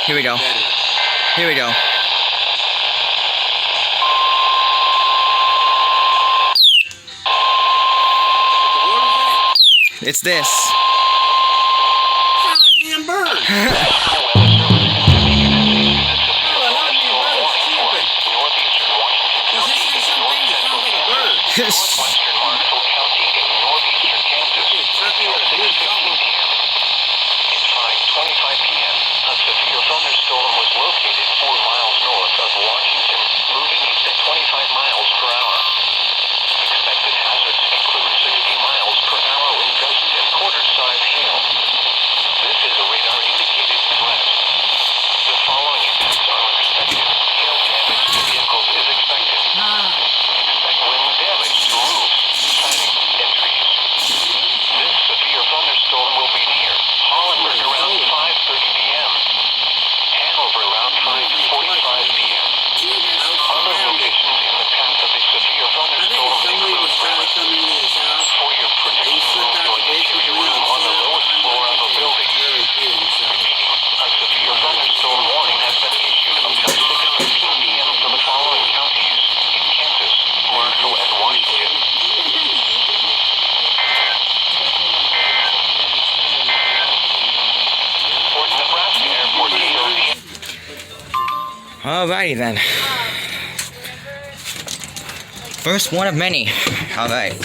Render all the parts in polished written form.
Here we go. Here we go. It's this. Sound like a damn bird. At 5:25 p.m., a severe thunderstorm was located 4 miles north of Washington, moving east at 25 miles per hour. Expected hazards include 60 miles per hour wind gusts and quarter-size hail. This is a radar-indicated threat. The following events are expected. Hail damage to vehicles is expected. Expect wind damage to roofs, siding, and trees. This severe thunderstorm will be near Hollenberg around 5:30 p.m. Hanover around 5:45 p.m. Other locations in the path of a severe thunderstorm include for your protection room to initiate your room on the lowest floor of a building. Repeating, a severe thunderstorm warning has been issued until 6:15 p.m. for the following counties in Kansas, Marshall, and Washington. Fort Nebraska Airport DOT. Alrighty then. First one of many. Alright.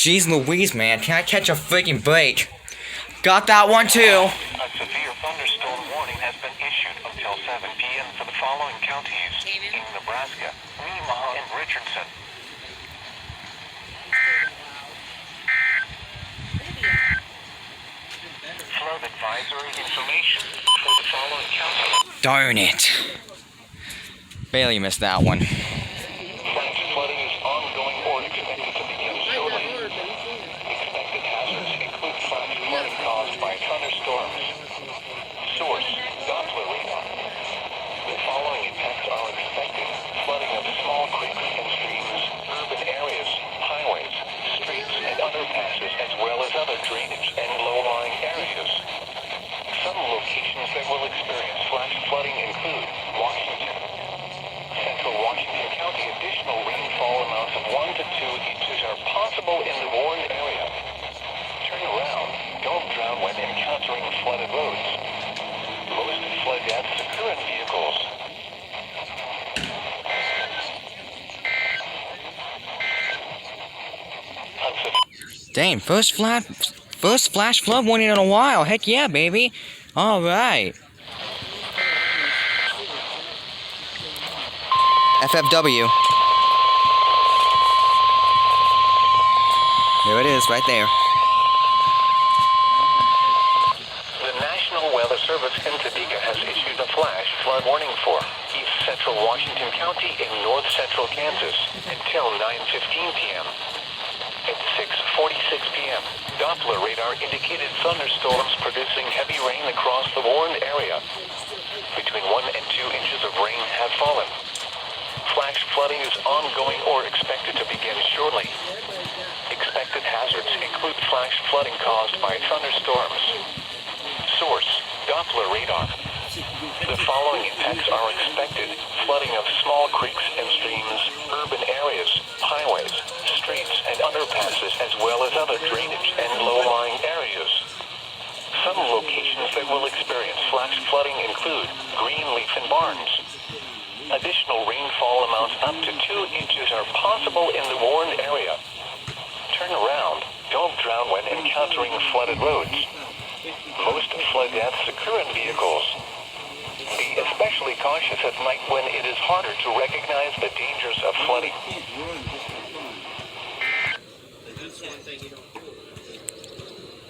Jeez Louise, man. Can I catch a freaking break? Got that one too. A severe thunderstorm warning has been issued until 7 p.m. for the following counties in Nebraska, Meemaw, and Richardson. Flood advisory information for the following counties. Darn it. Barely missed that one. Flash flooding is ongoing or expected to begin shortly. Expected hazards include flash flooding caused by thunderstorms. Source, Doppler radar. The following effects are expected. Flooding of small creeks and streams, urban areas, highways, streets, and underpasses, as well as other drainage and low-lying areas. Some locations that will experience flash flooding include Washington, Central Washington Dang, first flash flood warning in a while. Heck yeah, baby. All right. FFW. There it is, right there. The National Weather Service in Topeka has issued a flash flood warning for east central Washington County and north central Kansas until 9:15 p.m. At 6:46 p.m., Doppler radar indicated thunderstorms producing heavy rain across the warned area. Between 1 and 2 inches of rain have fallen. Flash flooding is ongoing or expected to begin shortly. Expected hazards include flash flooding caused by thunderstorms. Source: Doppler radar. The following impacts are expected: flooding of small creeks and streams, urban areas, highways, streets, and underpasses, as well as other drainage and low-lying areas. Some locations that will experience flash flooding include Greenleaf and Barnes. Additional rainfall amounts up to 2 inches are possible in the warned area. Turn around. Don't drown when encountering flooded roads. Most flood deaths occur in vehicles. Be especially cautious at night when it is harder to recognize the dangers of flooding.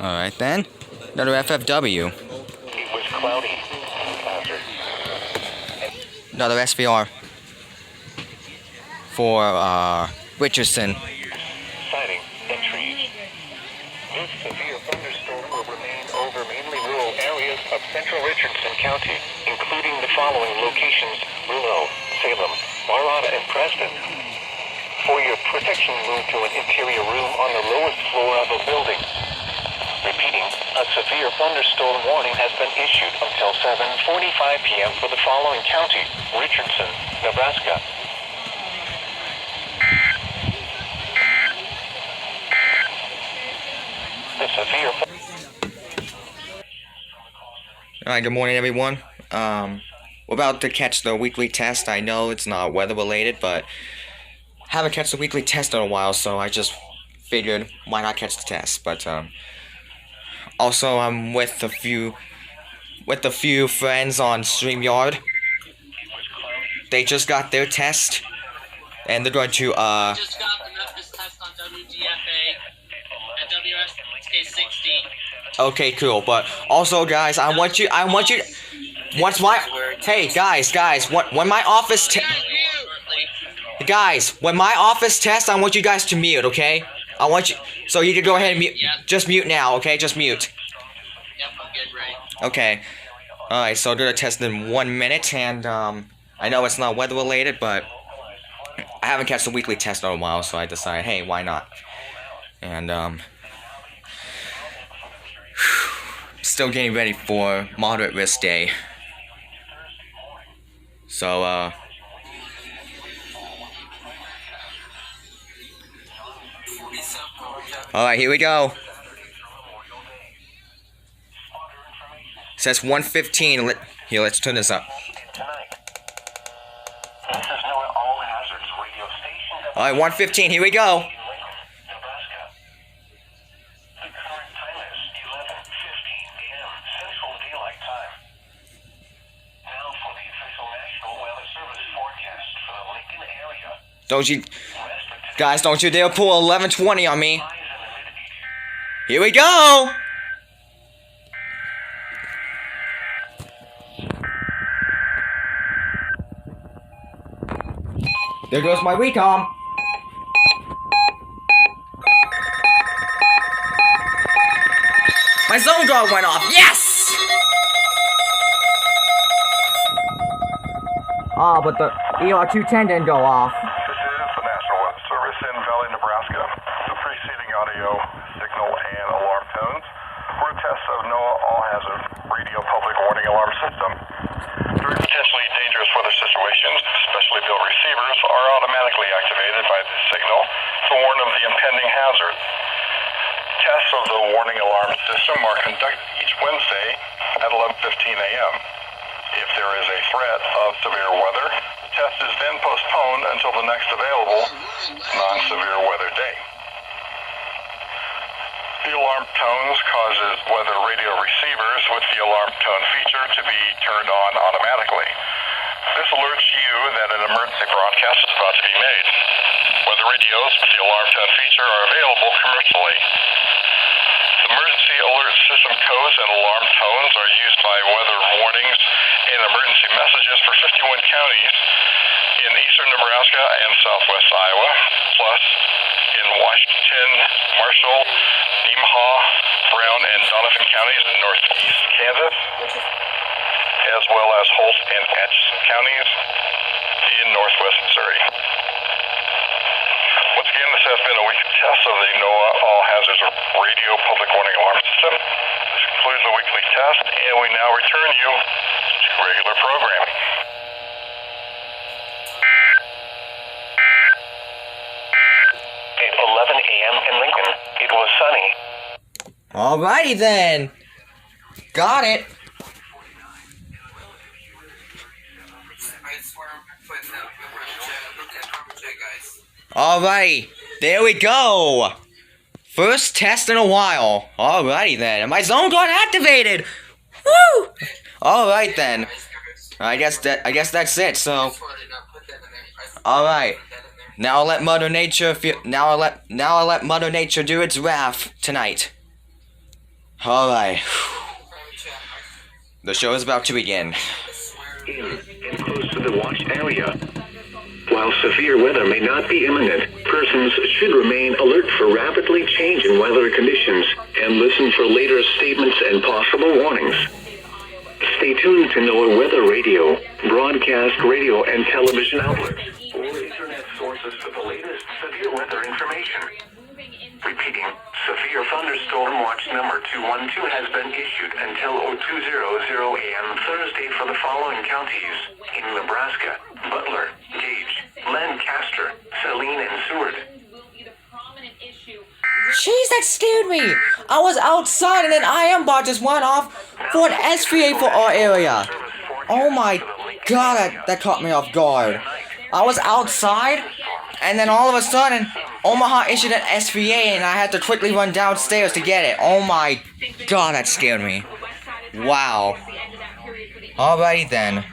Alright then. Another FFW. It was cloudy. Hazard. Another SVR. For, Richardson. Sighting in trees. This severe thunderstorm will remain over mainly rural areas of central Richardson County, including the following locations: Rulo, Salem, Marana, and Preston. For your protection, move to an interior room on the lowest floor of a building. Repeating, a severe thunderstorm warning has been issued until 7:45 p.m. for the following county: Richardson, Nebraska. The severe. Alright, good morning everyone. We're about to catch the weekly test. I know it's not weather related, but haven't catched the weekly test in a while, so I just figured why not catch the test. But also I'm with a few friends on StreamYard. They just got their test, and they're going to Just got the Memphis test on WGFA at WSK60. Okay, cool. But also, guys, I want you. Once my hey guys, when my office guys, when my office tests, I want you guys to mute. Okay, I want you. So you can go ahead and mute. Yep. Just mute now. Okay, just mute. Yep, I'm good, right? Okay. All right. So they're gonna test in 1 minute, and I know it's not weather related, but I haven't catched the weekly test in a while, so I decided, hey, why not? And still getting ready for moderate risk day. So alright, here we go. It says 1:15. Here, let's turn this up. Alright, 1:15, here we go. Don't you guys, don't you dare pull 11:20 on me. Here we go. There goes my recom. My zone guard went off. Yes! Oh, but the ER-210 didn't go off. This is the National Weather Service in Valley, Nebraska. The preceding audio, signal, and alarm tones were tests of NOAA all-hazard radio public warning alarm system. During potentially dangerous weather situations, specially built receivers are automatically activated by this signal to warn of the impending hazard. Tests of the warning alarm system are conducted each Wednesday at 11:15 a.m. If there is a threat of severe weather, the test is then postponed until the next available non-severe weather day. The alarm tones causes weather radio receivers with the alarm tone feature to be turned on automatically. This alerts you that an emergency broadcast is about to be made. Weather radios with the alarm tone feature are available commercially. The emergency alert system codes and alarm tones are used by weather warnings and emergency messages for 51 counties in eastern Nebraska and southwest Iowa, plus in Washington, Marshall, Nemaha, Brown, and Donovan counties in northeast Kansas, as well as Holt and Etch counties in northwest Missouri. Once again, this has been a weekly test of the NOAA All Hazards Radio Public Warning Alarm System. This concludes the weekly test, and we now return you to regular programming. At 11 a.m. in Lincoln, it was sunny. Alrighty then. Got it. Alrighty. There we go. First test in a while. Alrighty then. And my zone got activated. Woo! Alright then. I guess that's it. So alright. Now I'll let Mother Nature I'll let Mother Nature do its wrath tonight. Alright. The show is about to begin. In and close to the watch area. While severe weather may not be imminent, persons should remain alert for rapidly changing weather conditions and listen for later statements and possible warnings. Stay tuned to NOAA Weather Radio, broadcast radio and television outlets, or internet sources for the latest severe weather information. Repeating, severe thunderstorm watch number 212 has been issued until 0200 a.m. Thursday for the following counties in Nebraska: Butler, Gage, Lancaster, Saline, and Seward. Jeez, that scared me. I was outside and an IM bot just went off for an SVA for our area. Oh my god, that caught me off guard. I was outside, and then all of a sudden, Omaha issued an SVA, and I had to quickly run downstairs to get it. Oh my god, that scared me. Wow. Alrighty then.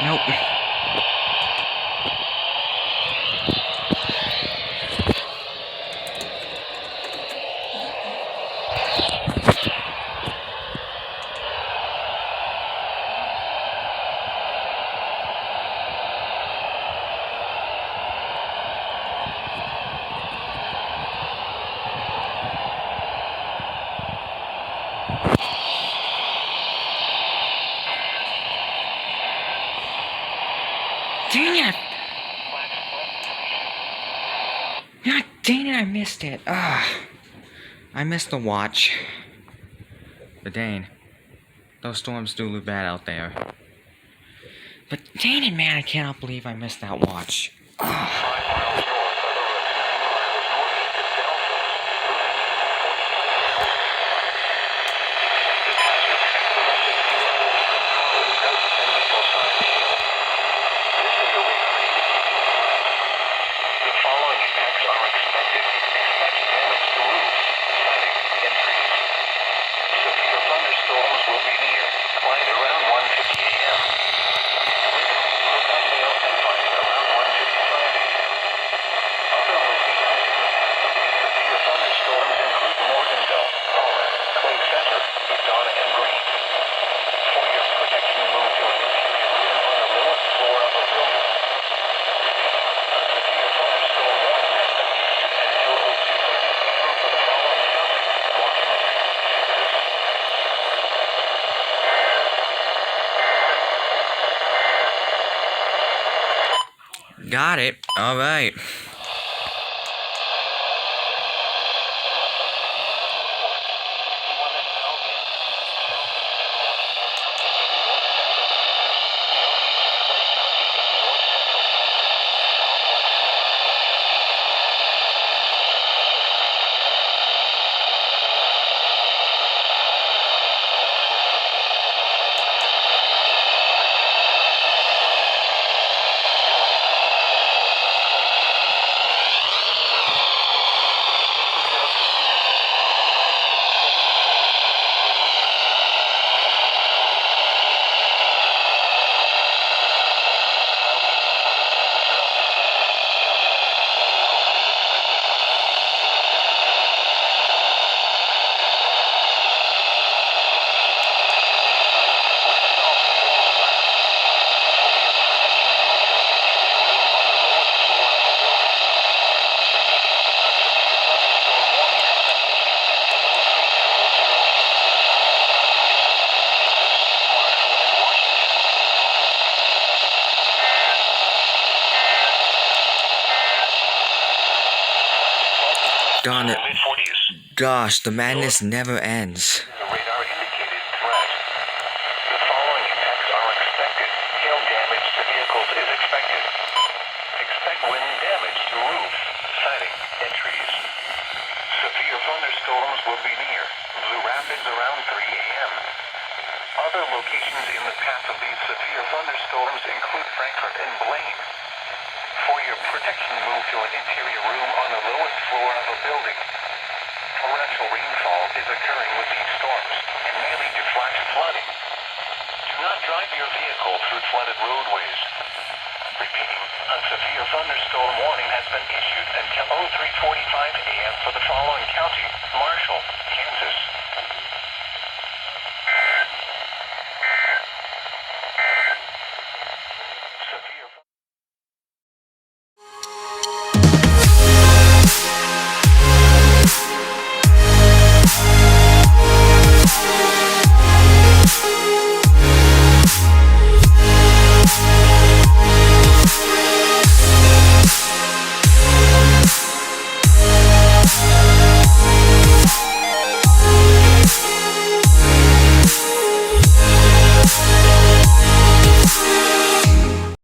Nope. Dang it! God dang it, I missed it. I missed the watch. But dang, those storms do look bad out there. But dang it, man, I cannot believe I missed that watch. Got it. All right. Gosh, the madness never ends. The radar indicated threat. The following effects are expected. Hail damage to vehicles is expected. Expect wind damage to roofs, siding, and trees. Severe thunderstorms will be near. Blue Rapids around 3 a.m. Other locations in the path of these severe thunderstorms include Frankfurt and Blaine. For your protection, move to an interior room on the lowest floor of a building. Torrential rainfall is occurring with these storms and may lead to flash flooding. Do not drive your vehicle through flooded roadways. Repeating, a severe thunderstorm warning has been issued until 03:45 a.m. for the following county: